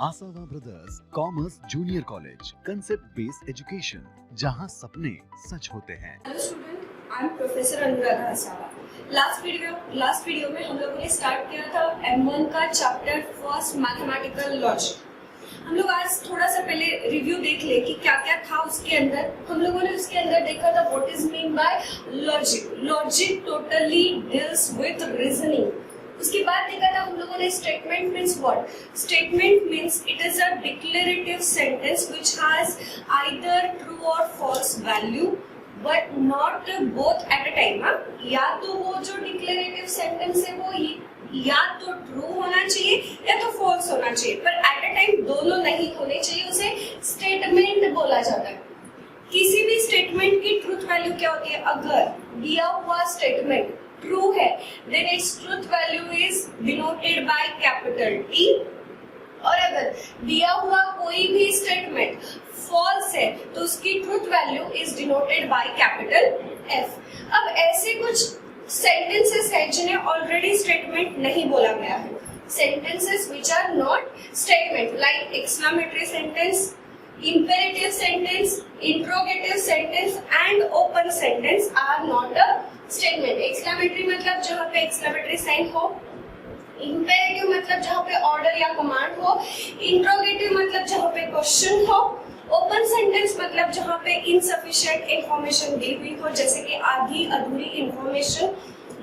आसावा brothers commerce junior college, concept based education, जहां सपने सच होते हैं। Hello student, I am professor Anuradha Asawa. Last video में हम लोगों ने स्टार्ट किया था M1 का चैप्टर फर्स्ट मैथमेटिकल लॉजिक। हम लोग आज थोड़ा सा पहले रिव्यू देख ले कि क्या क्या था उसके अंदर। हम लोगों ने उसके अंदर देखा था what is mean by logic. Logic totally deals with reasoning. उसके बाद देखा था हम लोगों ने statement means what. Statement means it is a declarative sentence which has either true or false value but not both at a time. या तो वो जो डिक्लेरेटिव सेंटेंस है वो या तो ट्रू होना चाहिए या तो फॉल्स होना चाहिए, पर एट अ टाइम दोनों नहीं होने चाहिए। उसे स्टेटमेंट बोला जाता है। किसी भी स्टेटमेंट की ट्रूथ वैल्यू क्या होती है? अगर दिया हुआ स्टेटमेंट ट्रू है then its truth value is denoted by capital T, और अगर दिया हुआ कोई भी स्टेटमेंट फॉल्स है तो उसकी truth value is denoted by capital F। अब ऐसे कुछ सेंटेंसेस है जिन्हें ऑलरेडी स्टेटमेंट नहीं बोला गया है। Sentences which are not statement like exclamatory sentence, imperative sentence, interrogative sentence and open sentence are not a statement। exclamatory मतलब जहाँ पे exclamatory sign हो, imperative मतलब जहाँ पे order या command हो, interrogative मतलब जहाँ पे question हो, open sentence मतलब जहाँ पे insufficient information दी हुई हो, जैसे कि आधी अधूरी information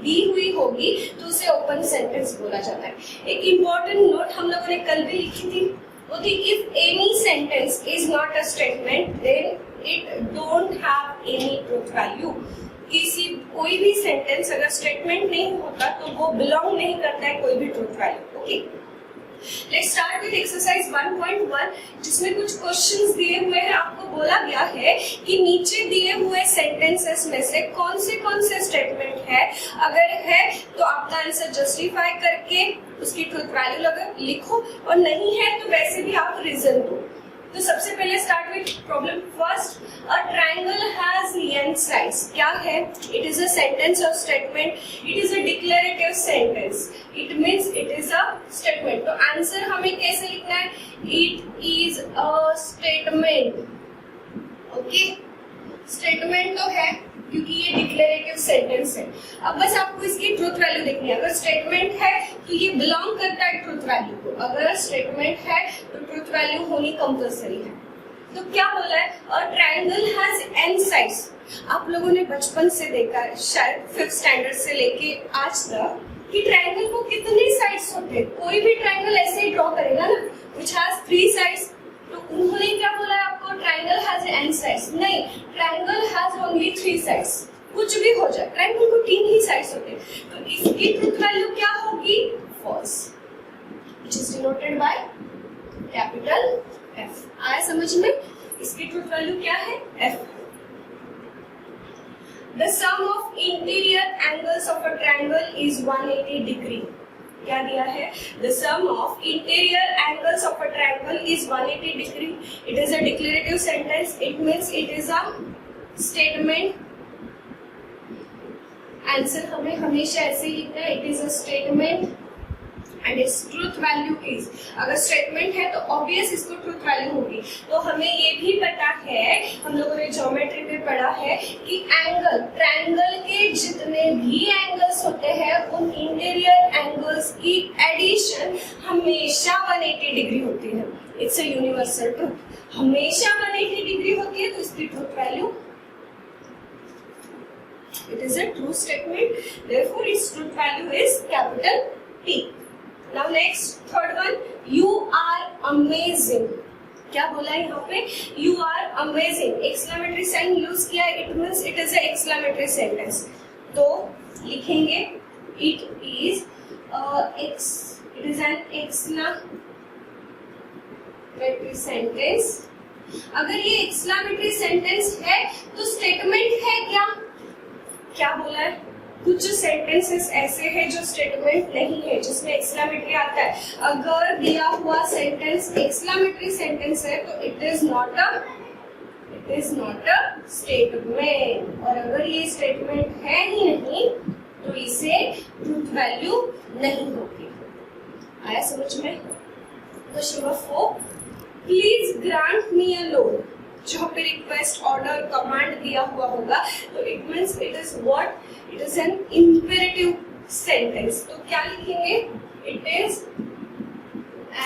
दी हुई होगी तो उसे open sentence बोला जाता है। एक important note हम लोगों ने कल भी लिखी थी, वो थी if any sentence is not a statement then it don't have any truth value। कोई भी सेंटेंस अगर स्टेटमेंट नहीं होता तो वो बिलोंग नहीं करता है कोई भी truth value. Okay, let's start with exercise 1.1 जिसमें कुछ क्वेश्चंस दिए हुए हैं। आपको बोला गया है कि नीचे दिए हुए सेंटेंसेस में से कौन से स्टेटमेंट है, अगर है तो आपका आंसर जस्टिफाई करके उसकी ट्रूथ वैल्यू लिखो, और नहीं है तो वैसे भी आप रीजन दो। तो सबसे पहले start with problem first. A triangle has n sides। क्या है? इट इज अ सेंटेंस और statement. It is a declarative sentence, it means it is a statement. तो आंसर हमें कैसे लिखना है? It is a statement. Okay, statement तो है क्योंकि ये डिक्लेरेटिव सेंटेंस है। अब बस आपको इसकी ट्रूथ वैल्यू देखनी है। अगर स्टेटमेंट है तो ये बिलोंग करता है ट्रूथ वैल्यू को। अगर स्टेटमेंट है तो ट्रूथ वैल्यू होनी कंपल्सरी है। तो क्या बोला है? A triangle has n sides. आप लोगों ने बचपन से देखा है, शायद 5th स्टैंडर्ड से लेके आज तक, कि ट्रायंगल को कितने साइड्स होते हैं। कोई भी ट्रायंगल ऐसे ही ड्रॉ करेगा ना, व्हिच हैज 3 साइड्स। तो उन्होंने क्या बोला है आपको? Triangle has n sides. नहीं, ट्रायंगल हैज ओनली 3 साइड्स। कुछ भी हो जाए, ट्रायंगल को 3 ही साइड्स होते हैं। तो इसकी ट्रूथ वैल्यू क्या होगी? False, which is denoted by capital F। आया समझ में? इसकी ट्रूथ वैल्यू क्या है? F। The sum of interior angles of a triangle is 180 degree। क्या दिया है? The sum of interior angles of a triangle is 180 degree। It is a declarative sentence, it means it is a statement। Answer हमें हमेशा ऐसे ही लिखना है, it is a statement and its truth value is। अगर statement है तो obvious इसको truth value होगी। तो हमें ये भी पता है, हम लोगों ने ज्योमेट्री में पढ़ा है कि एंगल, ट्रायंगल के जितने भी एंगल्स होते हैं उन इंटीरियर एंगल्स की एडिशन हमेशा 180 डिग्री होती है। इट्स अ यूनिवर्सल ट्रूथ, हमेशा 180 डिग्री होती है। तो इसकी truth value, it is a true statement, therefore its truth value is capital T। Now next, third one, you are amazing। क्या बोला है यहाँ पे? You are amazing। exclamatory sign use किया है, it means it is a exclamatory sentence। तो लिखेंगे it is an exclamatory sentence। अगर ये exclamatory sentence है तो स्टेटमेंट है क्या? क्या बोला है? कुछ सेंटेंसेस ऐसे हैं जो स्टेटमेंट नहीं है, जिसमें एक्सक्लेमेटरी आता है। अगर दिया हुआ सेंटेंस एक्सक्लेमेटरी सेंटेंस है तो it is not a statement, और अगर ये स्टेटमेंट है ही नहीं तो इसे ट्रूथ वैल्यू नहीं होगी। आया समझ में? Question number 4, please grant me a loan. जहाँ पे रिक्वेस्ट, ऑर्डर, कमांड दिया हुआ होगा तो it means it is what, it is an imperative sentence. तो क्या लिखेंगे, it is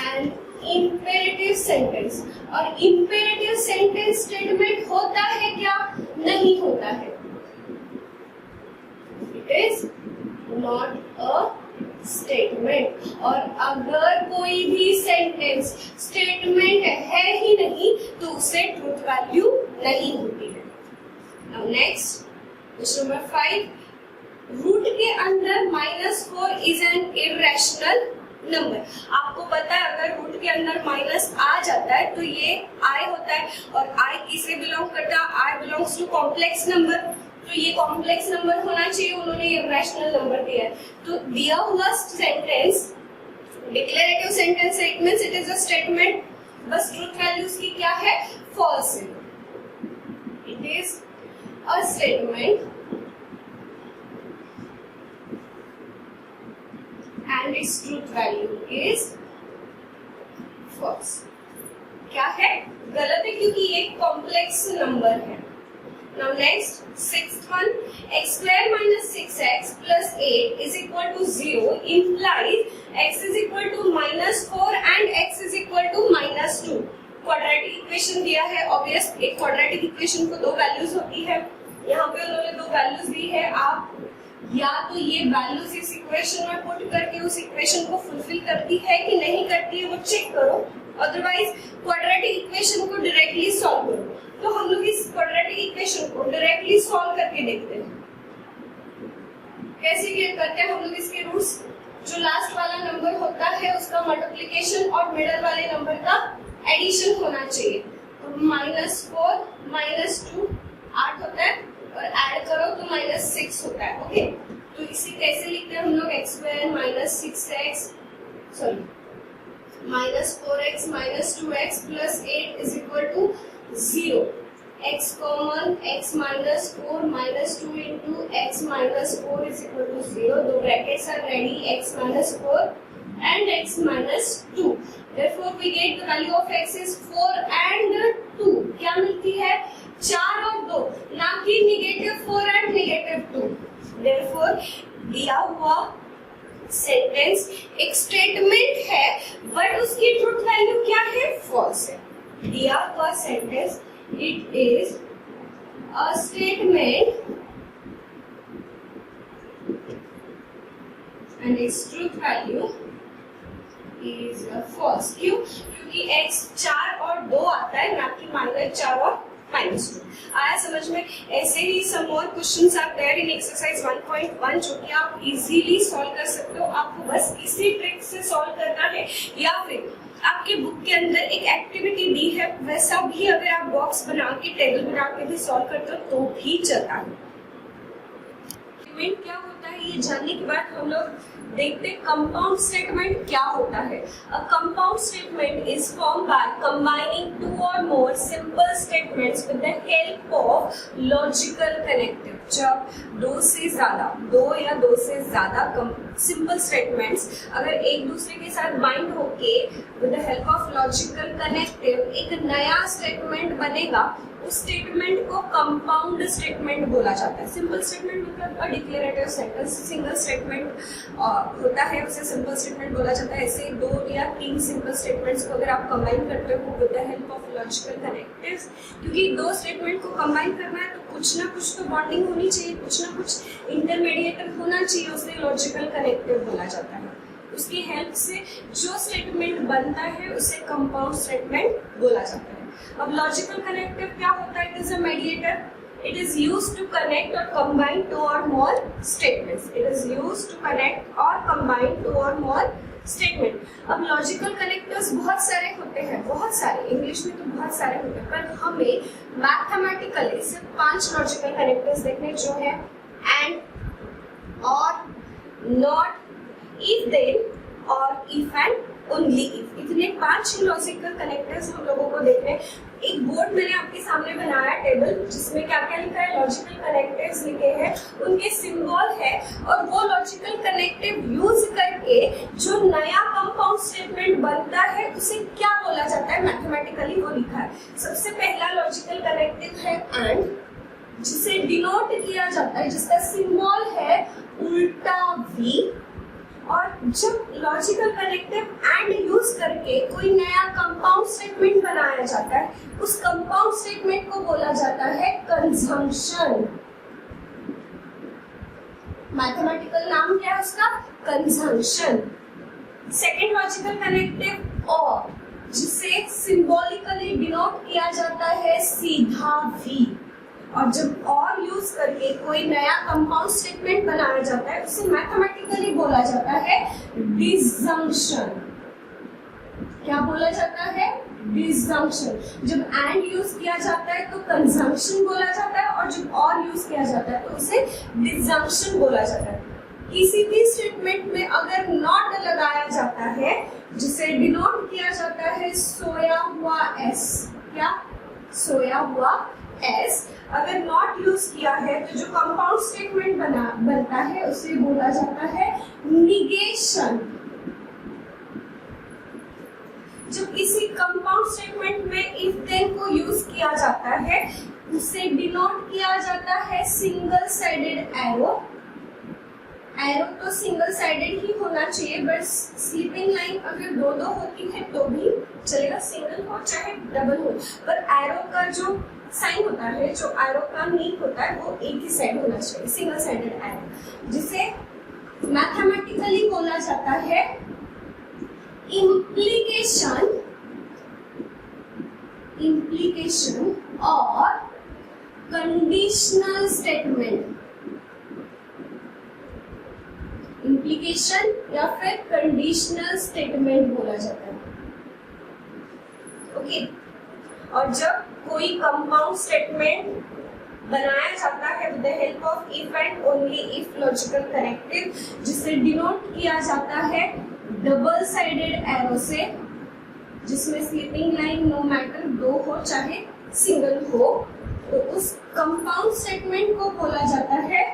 an imperative sentence. और इंपेरेटिव सेंटेंस स्टेटमेंट होता है क्या, नहीं होता है, it is not a statement. और अगर कोई भी सेंटेंस स्टेटमेंट है ही नहीं तो उसे ट्रूथ वैल्यू नहीं होती है। Now next question number 5, root के अंदर -4 इज एन इरेशनल नंबर। आपको पता है अगर रूट के अंदर माइनस आ जाता है तो ये आई होता है, और आई किसे बिलोंग करता है, आई बिलोंग्स टू कॉम्प्लेक्स नंबर। तो ये कॉम्प्लेक्स नंबर होना चाहिए, उन्होंने ये रैशनल नंबर दिया है। तो दिया हुआ सेंटेंस डिक्लेरेटिव सेंटेंस है, it means it is a statement, बस ट्रूथ वैल्यू उसकी क्या है, फॉल्स है। It is a statement and its truth value is false. क्या है, गलत है, क्योंकि ये कॉम्प्लेक्स नंबर है। Now next, sixth one, x square minus 6x plus 8 is equal to 0 implies x is equal to -4 and x is equal to -2। Quadratic equation दिया है, obvious एक क्वाड्रेटिक इक्वेशन को दो वैल्यूज होती है, यहाँ पे उन्होंने दो वैल्यूज दी है। आप या तो ये वैल्यूज इस इक्वेशन में पुट करके उस इक्वेशन को फुलफिल करती है कि नहीं करती है वो चेक करो, अदरवाइज क्वाड्रेटिक इक्वेशन को डायरेक्टली सॉल्व करो। तो हम लोग इस क्वाड्रेटिक इक्वेशन को डायरेक्टली सॉल्व करके देखते हैं। कैसे ये करते हैं हम लोग, इसके रूट्स, जो लास्ट वाला नंबर होता है उसका मल्टीप्लिकेशन और मिडिल वाले नंबर का एडिशन होना चाहिए। तो -4 -2 8 होता है, और ऐड करो तो -6 होता है। ओके, तो इसे कैसे लिखते हैं हम लोग, x square -6x sorry -4x -2x plus 8 is equal to 0। x common, x -4 -2 into x -4 is equal to 0। दो brackets are ready, x -4 and x -2। Therefore we get the value of x is 4 and 2। क्या मिलती है, 4 और 2, ना कि -4 and -2। Therefore दिया हुआ sentence एक स्टेटमेंट है, बट उसकी ट्रूथ वैल्यू क्या है, फॉल्स है। दिया हुआ sentence it is a statement and its truth value is false. क्यों, क्योंकि x 4 और 2 आता है, ना कि -4 और -2। आया समझ में। ऐसे ही सम और questions are there in exercise 1.1 जो कि आप इजीली सॉल्व कर सकते हो। आपको बस इसी ट्रिक से सॉल्व करना है, या फिर आपके बुक के अंदर एक एक्टिविटी दी है, वैसा भी अगर आप बॉक्स बना के, टेबल बना के भी सॉल्व करते हो तो भी चलता है। क्या होता है ये जानने के बाद हम लोग देखते हैं कंपाउंड स्टेटमेंट क्या होता है। A compound statement is form by combining 2 और more simple statements with the help of logical connective. जब 2 से ज्यादा, 2 या 2 से ज्यादा सिंपल स्टेटमेंट्स अगर एक दूसरे के साथ बाइंड होके with the help of logical connective एक नया स्टेटमेंट बनेगा, उस स्टेटमेंट को कंपाउंड स्टेटमेंट बोला जाता है। सिंपल स्टेटमेंट मतलब डिक्लेरेटिव सेंटेंस, सिंगल स्टेटमेंट होता है उसे सिंपल स्टेटमेंट बोला जाता है। ऐसे 2 या 3 सिंपल स्टेटमेंट्स को अगर आप कंबाइन करते हो with the help of logical connectives, क्योंकि 2 स्टेटमेंट को कंबाइन करना है तो कुछ ना कुछ तो बॉन्डिंग होनी चाहिए, कुछ ना कुछ इंटरमीडिएटर होना चाहिए, उसे लॉजिकल कनेक्टिव बोला जाता है। उसकी हेल्प से जो स्टेटमेंट बनता है उसे कंपाउंड स्टेटमेंट बोला जाता है। अब लॉजिकल कनेक्टिव क्या होता है, it is a mediator. It is used to connect or combine 2 or more statements. It is used to connect or combine 2 or more statement. अब लॉजिकल कनेक्टर्स बहुत सारे होते हैं, बहुत सारे, इंग्लिश में तो बहुत सारे होते हैं, पर हमें मैथमेटिकली सिर्फ 5 लॉजिकल कनेक्टर्स देखने जो है and, or, not, if then और इफ एंड ओनली इफ, इतने 5 लॉजिकल कनेक्टर्स हम लोगों को देखने हैं। एक बोर्ड मैंने आपके सामने बनाया टेबल, जिसमें क्या क्या लिखा है, लॉजिकल कनेक्टिव्स लिखे हैं, उनके सिंबल है, और वो लॉजिकल कनेक्टिव यूज करके जो नया कंपाउंड स्टेटमेंट बनता है उसे क्या बोला जाता है मैथमेटिकली, वो लिखा है। सबसे पहला लॉजिकल कनेक्टिव है एंड, जिसे डिनोट किया जाता है, जिसका सिंबल है उल्टा वी। और जब लॉजिकल कनेक्टिव एंड यूज करके कोई नया कंपाउंड स्टेटमेंट बनाया जाता है, उस कंपाउंड स्टेटमेंट को बोला जाता है कंजंक्शन। मैथमेटिकल नाम क्या है उसका, कंजंक्शन। सेकेंड लॉजिकल कनेक्टिव और, जिसे सिंबॉलिकली डिनोट किया जाता है सीधा वी। और जब और यूज करके कोई नया कंपाउंड स्टेटमेंट बनाया जाता है, उसे मैथमेटिकली बोला जाता है डिसजंक्शन। क्या बोला जाता है, डिसजंक्शन। जब एंड यूज किया जाता है तो कंजंक्शन बोला जाता है, और जब और यूज किया जाता है तो उसे डिसजंक्शन बोला जाता है। किसी भी स्टेटमेंट में अगर नॉट लगाया जाता है, जिसे डिनोट किया जाता है सोया हुआ एस, क्या, सोया हुआ एस, अगर नॉट यूज किया है तो जो कंपाउंड स्टेटमेंट बनता है उसे बोला जाता है निगेशन। जब किसी कंपाउंड स्टेटमेंट में इफ देन को यूज किया जाता है, उसे डिनोट किया जाता है सिंगल साइडेड एरो। एरो तो सिंगल साइडेड ही होना चाहिए, बट स्लीपिंग लाइन अगर दो दो होती है तो भी चलेगा, सिंगल हो चाहे डबल हो, पर एरो का जो साइन होता है, जो एरो का नीक होता है, वो एक ही साइड होना चाहिए, सिंगल साइडेड एरो, जिसे मैथमेटिकली बोला जाता है इम्प्लीकेशन। इम्प्लीकेशन और कंडीशनल स्टेटमेंट। इम्प्लीकेशन या फिर कंडीशनल स्टेटमेंट बोला जाता है। ओके, और जब कोई कंपाउंड स्टेटमेंट बनाया जाता है with the help of if and only if logical connective, जिसे डिनोट किया जाता है डबल साइडेड एरो से, जिसमें स्लीपिंग लाइन नो मैटर दो हो चाहे सिंगल हो, तो उस कंपाउंड स्टेटमेंट को बोला जाता है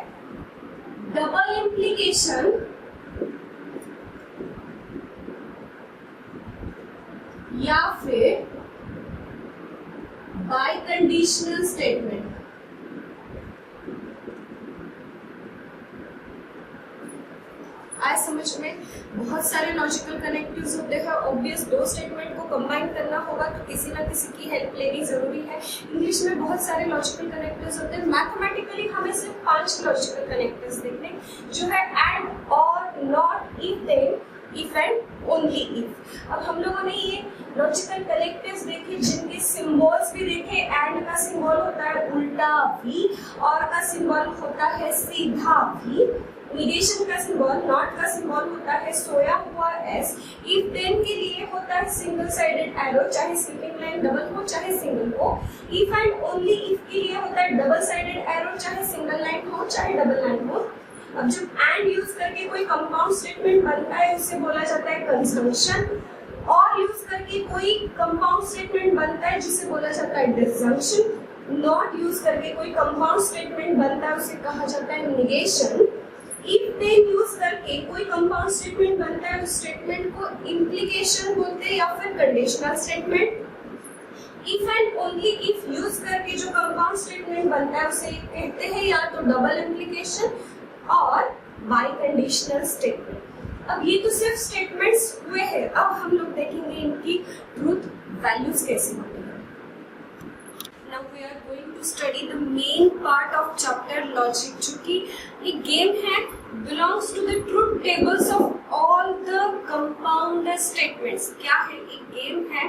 डबल इम्प्लीकेशन या फिर बाय कंडीशनल स्टेटमेंट। आज समझ में, बहुत सारे लॉजिकल कनेक्टिव्स होते हैं, ऑब्वियस दो स्टेटमेंट को कंबाइन करना होगा तो किसी ना किसी की हेल्प लेनी जरूरी है। इंग्लिश में बहुत सारे लॉजिकल कनेक्टिव्स होते हैं, मैथमेटिकली हमें सिर्फ 5 लॉजिकल कनेक्टिव्स देखने, जो है and, or, not, if then, if and only if. अब हम लोगों ने ये लॉजिकल कनेक्टिव्स देखे, जिनके सिंबल्स भी देखे। एंड का सिंबल होता है उल्टा वी, और का सिंबल होता है सीधा वी, निगेशन का सिंबल, नॉट का सिंबल होता है सोया हुआ एस, इफ देन के लिए होता है सिंगल साइडेड एरो, चाहे स्लीपिंग लाइन डबल हो चाहे सिंगल हो। इफ एंड ओनली इफ के लिए होता है डबल साइडेड एरो, चाहे सिंगल लाइन हो चाहे डबल लाइन हो। अब जब एंड यूज करके कोई कंपाउंड स्टेटमेंट बनता है, उसे बोला जाता है कंजंक्शन। और यूज करके कोई कंपाउंड स्टेटमेंट बनता है, जिसे बोला जाता है डिसजंक्शन। नॉट यूज करके कोई कंपाउंड स्टेटमेंट बनता है, उसे कहा जाता है निगेशन। इफ देन यूज करके कोई कंपाउंड स्टेटमेंट बनता है, उस स्टेटमेंट को इम्प्लीकेशन बोलते हैं या फिर conditional statement. If and only if use करके जो कंपाउंड स्टेटमेंट बनता है, उसे कहते हैं या तो डबल इम्प्लीकेशन और बाय कंडीशनल स्टेटमेंट। अब ये तो सिर्फ स्टेटमेंट्स हुए हैं, अब हम लोग देखेंगे इनकी ट्रूथ वैल्यूज कैसे होती है। Now we are going to study the main part of chapter logic, जो कि एक गेम है, belongs to the truth tables of all the compound statements। क्या है, एक गेम है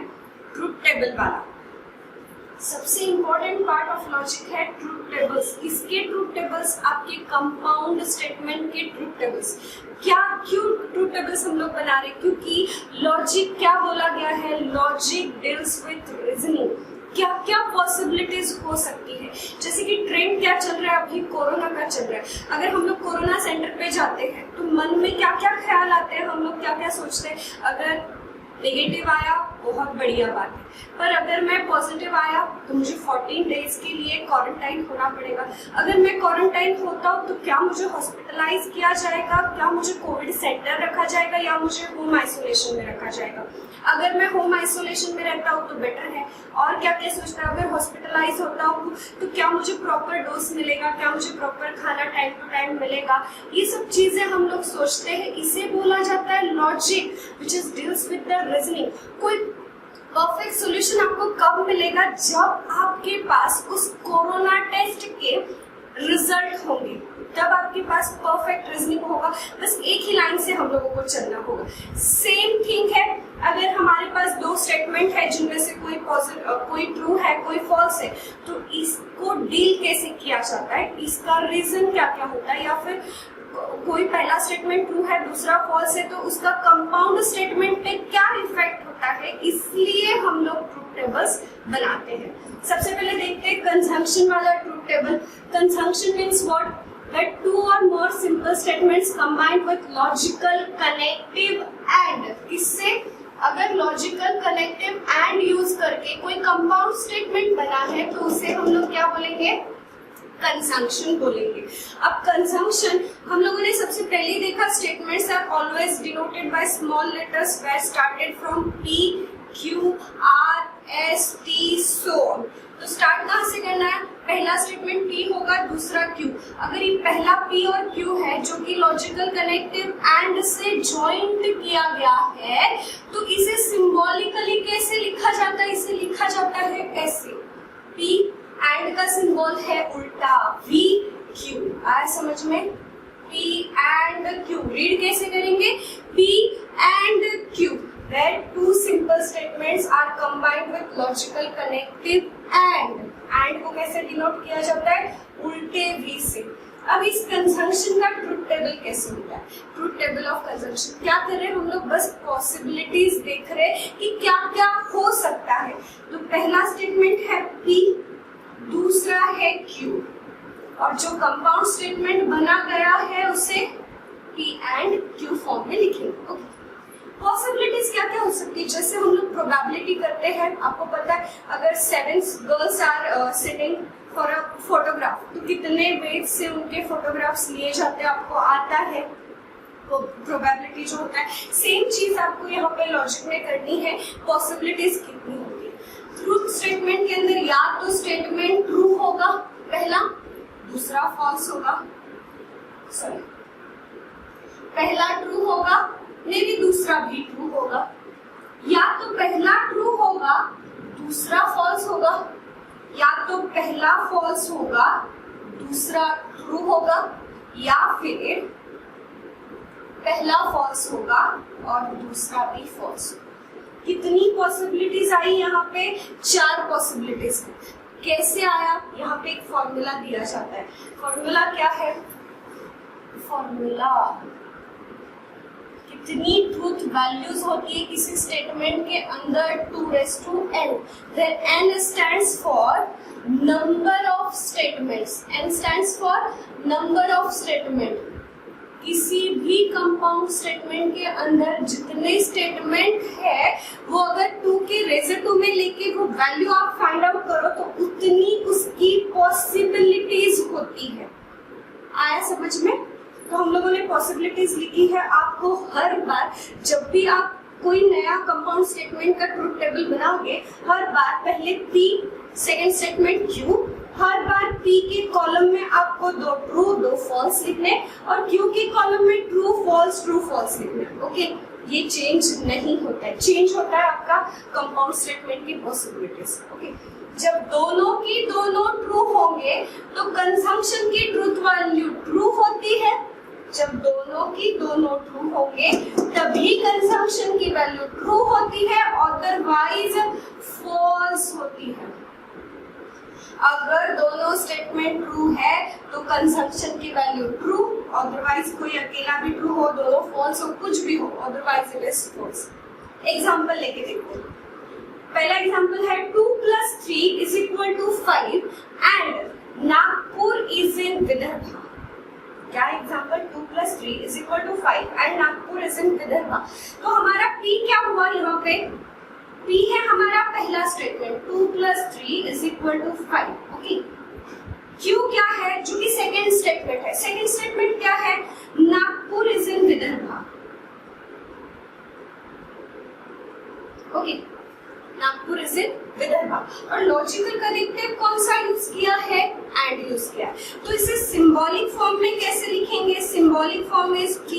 ट्रूथ टेबल वाला। सबसे इम्पोर्टेंट पार्ट ऑफ लॉजिक है ट्रूथ टेबल्स। इसके ट्रूथ टेबल्स आपके कंपाउंड स्टेटमेंट के ट्रूथ टेबल्स। क्या, क्यों ट्रूथ टेबल्स हम लोग बना रहे, क्योंकि लॉजिक क्या बोला गया है, लॉजिक डील्स विथ रीजनिंग। क्या क्या पॉसिबिलिटीज हो सकती है, जैसे कि ट्रेंड क्या चल रहा है अभी, कोरोना का चल रहा है। अगर हम लोग कोरोना सेंटर पे जाते हैं तो मन में क्या क्या ख्याल आते हैं, हम लोग क्या क्या सोचते हैं। अगर नेगेटिव आया बहुत बढ़िया बात है, पर अगर मैं पॉजिटिव आया तो मुझे 14 डेज के लिए क्वारंटाइन होना पड़ेगा। अगर मैं क्वारंटाइन होता हूँ तो क्या मुझे हॉस्पिटलाइज किया जाएगा, क्या मुझे कोविड सेंटर रखा जाएगा या मुझे होम आइसोलेशन में रखा जाएगा? अगर मैं होम आइसोलेशन में रहता हूँ तो बेटर है। और क्या क्या सोचता है, अगर हॉस्पिटलाइज होता हूँ तो क्या मुझे प्रॉपर डोज मिलेगा, क्या मुझे प्रॉपर खाना टाइम टू टाइम मिलेगा? ये सब चीजें हम लोग सोचते हैं। इसे बोला जाता है logic, which is deals with the reasoning. कोई परफेक्ट सॉल्यूशन आपको कब मिलेगा? जब आपके पास उस कोरोना टेस्ट के रिजल्ट होंगे, तब आपके पास परफेक्ट रीजनिंग होगा। बस एक ही लाइन से हम लोगों को चलना होगा। सेम थिंग है, अगर हमारे पास दो स्टेटमेंट है जिनमें से कोई ट्रू है कोई फॉल्स है, तो इसको डील कैसे किया जाता है, इसका रीजन क्या क्या होता है, या फिर कोई पहला स्टेटमेंट ट्रू है दूसरा फॉल्स है तो उसका कंपाउंड स्टेटमेंट पे क्या इफेक्ट होता है, इसलिए हम लोग ट्रूथ टेबल्स बनाते हैं। सबसे पहले देखते हैं कंजंक्शन वाला truth table. Conjunction means what? That two or more simple statements combined with logical connective and। इससे अगर लॉजिकल कनेक्टिव एंड यूज करके कोई कंपाउंड स्टेटमेंट बना है तो उसे हम लोग क्या बोलेंगे? कंजंक्शन बोलेंगे। अब कंजंक्शन हम लोगों ने सबसे पहले देखा, statements are always denoted by small letters where started from P, Q, R, S, T, so on। तो स्टार्ट कहाँ से करना है? पहला स्टेटमेंट P होगा, दूसरा Q। अगर ये पहला P और Q है जो कि लॉजिकल कनेक्टिव एंड से जॉइंट किया गया है, तो इसे सिंबॉलिकली कैसे लिखा जाता है? इसे लिखा जाता है ऐसे, P एंड का सिंबल है उल्टा V Q। आया समझ में? P एंड Q रीड कैसे करेंगे? P and Q where two simple statements are combined with logical connective and को कैसे डिनोट किया जाता है? उल्टे V से। अब इस कंजंक्शन का ट्रूथ टेबल कैसे होता है? ट्रूथ टेबल ऑफ कंजंक्शन क्या कर रहे हैं हम लोग? बस पॉसिबिलिटीज देख रहे हैं कि क्या क्या हो सकता है। तो पहला स्टेटमेंट है P, दूसरा है Q, और जो कंपाउंड स्टेटमेंट बना गया है उसे P एंड Q फॉर्म में लिखेंगे। ओके, पॉसिबिलिटीज क्या क्या हो सकती है? जैसे हम लोग प्रोबेबिलिटी करते हैं, आपको पता है अगर 7 girls are sitting for a photograph तो कितने वेट से उनके फोटोग्राफ्स लिए जाते हैं आपको आता है, तो प्रोबेबिलिटी जो होता है। सेम चीज आपको यहाँ पे लॉजिक में करनी है, पॉसिबिलिटीज कितनी होती है। ट्रूथ स्टेटमेंट के अंदर या तो स्टेटमेंट ट्रू होगा पहला, दूसरा फॉल्स होगा, सॉरी पहला ट्रू होगा मे भी दूसरा भी ट्रू होगा, या तो पहला ट्रू होगा दूसरा फॉल्स होगा, या तो पहला फॉल्स होगा दूसरा ट्रू होगा, या फिर पहला फॉल्स होगा और दूसरा भी फॉल्स। कितनी पॉसिबिलिटीज आई यहाँ पे? 4 पॉसिबिलिटीज। कैसे आया? यहाँ पे एक फॉर्मूला दिया जाता है। फॉर्मूला क्या है? फॉर्मूला कितनी ट्रूथ वैल्यूज होती है किसी स्टेटमेंट के अंदर? 2n, where n stands for number of statements, n stands for number of statement। किसी भी कंपाउंड स्टेटमेंट के अंदर जितने स्टेटमेंट है वो अगर 2 के रेज़र 2 में लेके वो वैल्यू आप फाइंड आउट करो तो उतनी उसकी पॉसिबिलिटीज होती है। आया समझ में? तो हम लोगों ने पॉसिबिलिटीज लिखी है। आपको हर बार जब भी आप कोई नया कंपाउंड स्टेटमेंट का ट्रूथ टेबल बनाओगे, हर बार पहले P, सेकेंड स्टेटमेंट Q, हर बार P के कॉलम में आपको 2 ट्रू 2 फॉल्स लिखने और Q के कॉलम में ट्रू फॉल्स लिखने। ओके, ये चेंज नहीं होता है, चेंज होता है आपका कंपाउंड स्टेटमेंट की पॉसिबिलिटीज। ओके, जब दोनों की दोनों ट्रू होंगे तो कंजंक्शन की ट्रूथ वैल्यू ट्रू होती है। जब दोनों की दोनों ट्रू होंगे तभी कंजंक्शन की वैल्यू ट्रू होती है, अदरवाइज फॉल्स होती है। अगर दोनों स्टेटमेंट ट्रू है तो कंजंक्शन की वैल्यू ट्रू, अदरवाइज कोई अकेला भी ट्रू हो, दोनों फॉल्स हो, कुछ भी हो, otherwise it is false. Example लेके देखते हैं। पहला एग्जांपल है 2 + 3 = 5 and Nagpur is in Vidarbha. क्या example 2 + 3 = 5 and Nagpur is in Vidarbha. तो हमारा P क्या हुआ यहाँ पे? P है हमारा पहला स्टेटमेंट 2 + 3 = 5। ओके, Q क्या है जो कि सेकेंड स्टेटमेंट है? सेकेंड स्टेटमेंट क्या है? Nagpur is in Vidarbha. Okay, Nagpur is in Vidarbha. और लॉजिकल कनेक्टिव कौन सा यूज किया है? एंड यूज किया है। तो इसे सिंबॉलिक फॉर्म में कैसे लिखेंगे? Symbolic form is P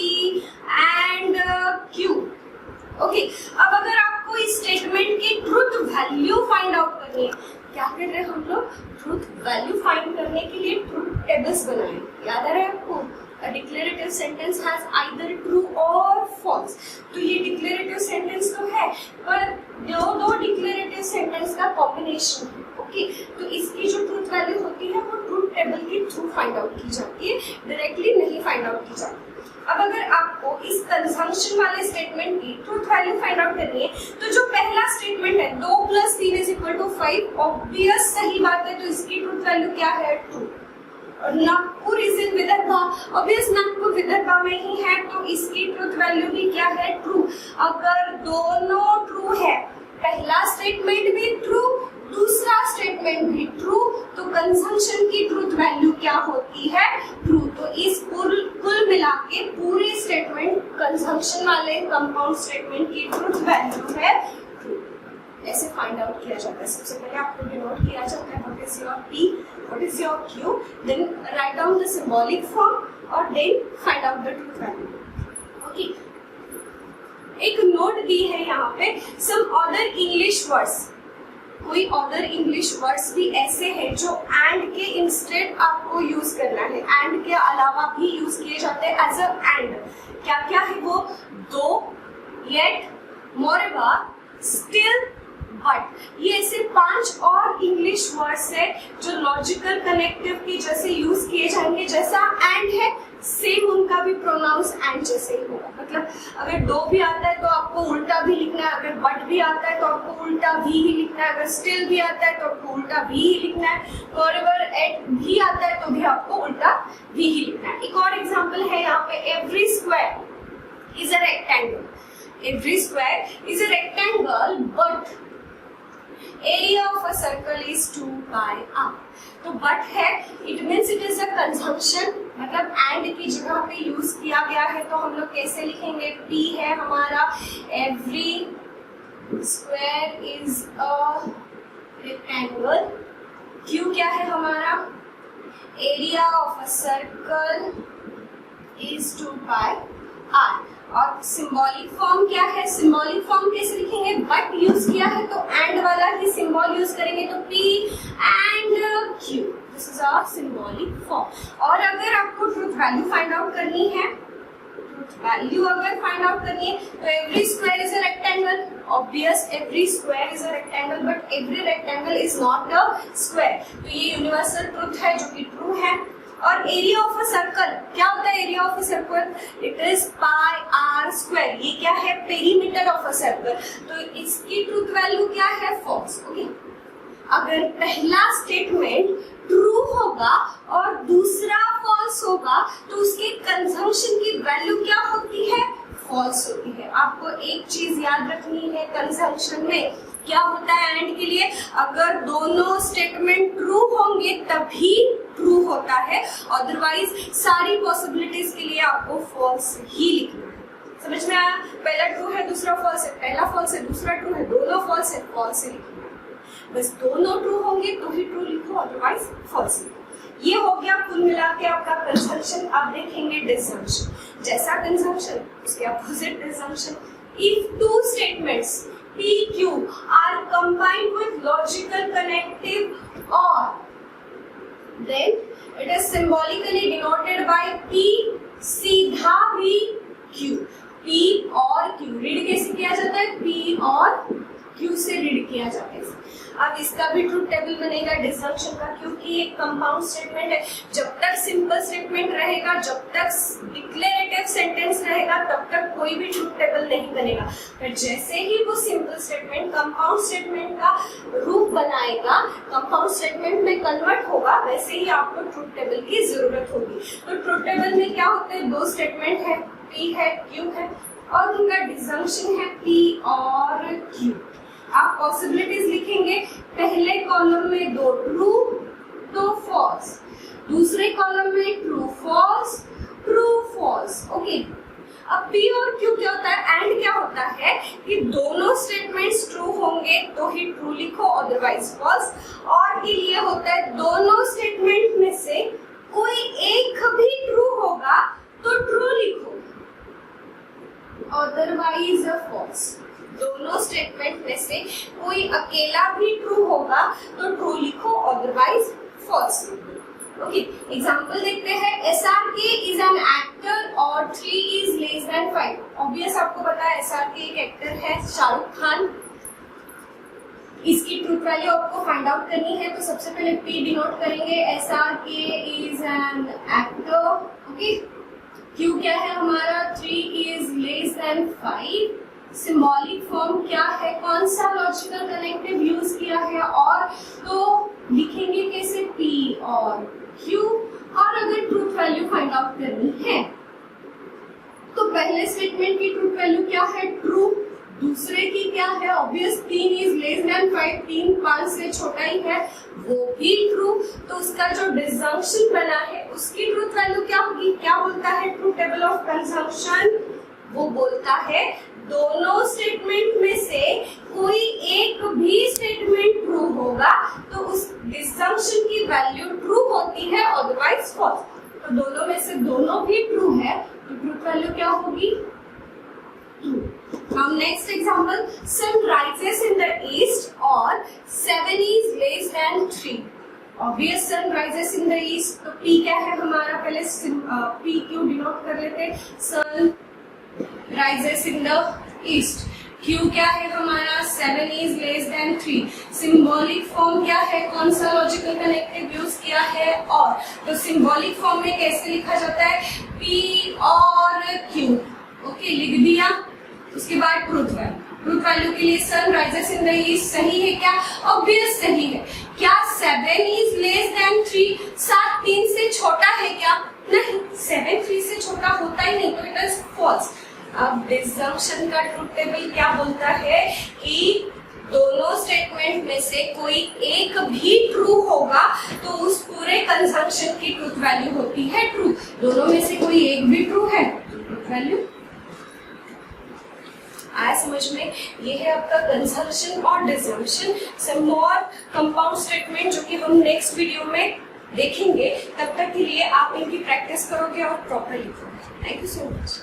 and Q। Okay, अब अगर आपको इस स्टेटमेंट की ट्रुथ वैल्यू फाइंड आउट करनी है, क्या कर रहे हैं हम लोग? ट्रुथ वैल्यू फाइंड करने के लिए ट्रुथ टेबल्स बनाए। याद आ रहा है आपको? A declarative sentence has either true or false। तो ये डिक्लेरेटिव सेंटेंस तो है, पर दो डिक्लेरेटिव सेंटेंस का कॉम्बिनेशन है। ओके, तो इसकी जो ट्रुथ वैल्यू होती है वो ट्रुथ टेबल के थ्रू फाइंड आउट की जाती है, डायरेक्टली नहीं फाइंड आउट की जाती। अब अगर आपको इस कंजम्पशन वाले स्टेटमेंट की ट्रुथ वैल्यू फाइंड आउट करनी है, तो जो पहला स्टेटमेंट है 2 + 3 = 5, ऑब्वियस सही बात है, तो इसकी ट्रुथ वैल्यू क्या है? True. Nagpur is in Vidarbha, obvious Nagpur Vidarbha में ही है, तो इसकी ट्रुथ वैल्यू भी क्या है? ट्रू। अगर दोनों ट्रू है, पहला स्टेटमेंट भी ट्रू, दूसरा स्टेटमेंट भी ट्रू, तो कंजम्पशन की ट्रुथ वैल्यू क्या होती है? ट्रू। तो इस कुल मिला के पूरे स्टेटमेंट कंजम्पशन वाले कंपाउंड स्टेटमेंट की ट्रुथ वैल्यू है ट्रू। ऐसे फाइंड आउट किया जाता है। सबसे पहले आपको डिनोट किया जाता है what is your P, what is your Q, then write down the symbolic form और then find out the truth value. Okay, एक नोट दी है यहाँ पे, सम अदर इंग्लिश वर्ड्स। कोई अदर इंग्लिश वर्ड्स भी ऐसे हैं जो एंड के इंस्टेड आपको यूज करना है, एंड के अलावा भी यूज किए जाते हैं एज अ एंड। क्या क्या है वो? दो, येट, मोरेबा, स्टिल, बट। ये ऐसे 5 और इंग्लिश वर्ड्स है जो लॉजिकल कनेक्टिव की जैसे यूज किए जाएंगे। जैसा एंड है सेम उनका भी प्रोनाउंस एंड जैसे ही होगा। मतलब अगर दो भी आता है तो आपको उल्टा भी लिखना है, अगर बट भी आता है तो आपको उल्टा भी ही लिखना है, अगर स्टिल भी आता है तो आपको उल्टा भी ही लिखना है, और अगर एट भी आता है तो भी आपको उल्टा भी ही लिखना है। एक और एग्जाम्पल है यहाँ पे, every square is a rectangle. Every square is a rectangle but area of a circle is 2 pi r। तो but है, it means it is a conjunction, मतलब and की जगह पे यूज किया गया है। तो हम लोग कैसे लिखेंगे? P है हमारा every square is a rectangle। Q क्या है हमारा? area of a circle is 2 pi r। और सिंबॉलिक फॉर्म क्या है? सिंबॉलिक फॉर्म कैसे लिखेंगे? बट यूज किया है तो एंड वाला ही सिंबल यूज करेंगे, तो P and Q, this is our symbolic form. और अगर आपको ट्रुथ वैल्यू फाइंड आउट करनी है, ट्रुथ वैल्यू अगर फाइंड आउट करनी है, तो every square is a rectangle. Obvious every square is a rectangle, but every rectangle is not a square. तो ये यूनिवर्सल ट्रुथ है जो कि ट्रू है। और एरिया ऑफ अ सर्कल क्या होता है? Area of a circle it is pi r square. ये क्या है? Perimeter of a circle. तो इसकी ट्रुथ वैल्यू क्या है? फॉल्स। ओके, अगर पहला स्टेटमेंट ट्रू होगा और दूसरा फॉल्स होगा तो उसके कंजम्पशन की वैल्यू क्या होती है? फॉल्स होती है। आपको एक चीज याद रखनी है, कंजम्पशन में क्या होता है एंड के लिए, अगर दोनों स्टेटमेंट ट्रू होंगे तभी ट्रू होता है, अदरवाइज सारी पॉसिबिलिटीज के लिए आपको फॉल्स ही लिखना है। समझ में आया? पहला ट्रू है, दूसरा फॉल्स है, पहला फॉल्स है, दूसरा ट्रू है, दोनों फॉल्स है, फॉल्स ही लिखना है। बस दोनों ट्रू होंगे तो ही ट्रू लिखो, अदरवाइज फॉल्स लिखो। ये हो गया कुल मिला के आपका कंजम्पशन। अब देखेंगे डिसजम्पशन। जैसा कंजम्पशन उसके opposite disjunction. If two statements P, Q are combined with logical connective or, then it is symbolically denoted by P सीधा भी Q। P और Q रीड कैसे किया जाता है? P और क्यू से रीड किया जाता है। अब इसका भी ट्रूथ टेबल बनेगा डिसजंक्शन का, क्योंकि एक कंपाउंड स्टेटमेंट है। जब तक सिंपल स्टेटमेंट रहेगा, जब तक डिक्लेरेटिव सेंटेंस रहेगा, तब तक कोई भी ट्रूथ टेबल नहीं बनेगा। पर जैसे ही वो सिंपल स्टेटमेंट कंपाउंड स्टेटमेंट का रूप बनाएगा, कंपाउंड स्टेटमेंट में कन्वर्ट होगा, वैसे ही आपको ट्रूथ टेबल की जरूरत होगी। तो ट्रूथ टेबल में क्या होते हैं, दो स्टेटमेंट है, P है, Q है, और उनका डिसजंक्शन है P और Q। आप पॉसिबिलिटीज लिखेंगे, पहले कॉलम में दो ट्रू, दो फॉल्स, दूसरे कॉलम में true false, true false. Okay, अब P और Q क्या होता है, एंड क्या होता है कि दोनों स्टेटमेंट्स ट्रू होंगे तो ही ट्रू लिखो, अदरवाइज फॉल्स। और के लिए होता है दोनों स्टेटमेंट में से कोई एक भी ट्रू होगा तो ट्रू लिखो, अदरवाइज फॉल्स। दोनों स्टेटमेंट में से कोई अकेला भी ट्रू होगा तो ट्रू लिखो, अदरवाइज फॉल्स। ओके, एग्जांपल देखते हैं। SRK इज एन एक्टर और 3 इज लेस देन 5। ऑब्वियस आपको पता है SRK एक एक्टर है, शाहरुख खान। इसकी ट्रूथ वैल्यू आपको फाइंड आउट करनी है, तो सबसे पहले P डिनोट करेंगे, SRK is an actor. Okay, Q क्या है हमारा, 3 is less then 5। Symbolic form क्या है, कौन सा लॉजिकल कनेक्टिव यूज किया है, और तो लिखेंगे कैसे, P और Q। और अगर ट्रूथ वैल्यू फाइंड आउट करनी है तो पहले स्टेटमेंट की ट्रूथ वैल्यू क्या है, ट्रू। दूसरे की क्या है, ऑब्वियस 3 इज लेस देन 5, 3 5 से छोटा ही है, वो भी ट्रू। तो उसका जो डिसजंक्शन बना है उसकी ट्रूथ वैल्यू क्या होगी, क्या बोलता है ट्रूथ टेबल ऑफ कंजंक्शन, वो बोलता है दोनों स्टेटमेंट में से कोई एक भी स्टेटमेंट ट्रू होगा तो उस डिसजंक्शन की वैल्यू ट्रू होती है, अदरवाइज फॉल्स। तो दोनों में से दोनों भी ट्रू है तो ट्रूथ वैल्यू क्या होगी, ट्रू। हम next example, sun rises in the east और 7 is less than 3। Obvious sun rises in the east, तो P क्या है हमारा, पहले P Q डिनोट कर लेते, सन rises in the east। Q क्या है हमारा, 7 is less than 3। Symbolic form क्या है, कौन सा लॉजिकल कनेक्टिव यूज किया है, और तो सिंबॉलिक फॉर्म में कैसे लिखा जाता है, P और Q। ओके, लिख दिया। उसके बाद ट्रूथ वैल्यू के लिए sun rises in the east सही है क्या, ऑब्वियस सही है। क्या 7 is less than 3, 7 3 से छोटा है क्या, नहीं, 7 3 से छोटा होता ही नहीं, तो इट इज फॉल्स। अब डिसजंक्शन का ट्रूथ टेबल क्या बोलता है कि दोनों स्टेटमेंट में से कोई एक भी ट्रू होगा तो उस पूरे कंजंक्शन की ट्रूथ वैल्यू होती है ट्रू। दोनों में से कोई एक भी ट्रू है, ट्रूथ वैल्यू आया समझ में। ये है आपका कंजंक्शन और डिसजंक्शन। सम मोर कंपाउंड स्टेटमेंट जो कि हम नेक्स्ट वीडियो में देखेंगे। तब तक के लिए आप इनकी प्रैक्टिस करोगे और प्रॉपर लिखोगे। Thank you so much.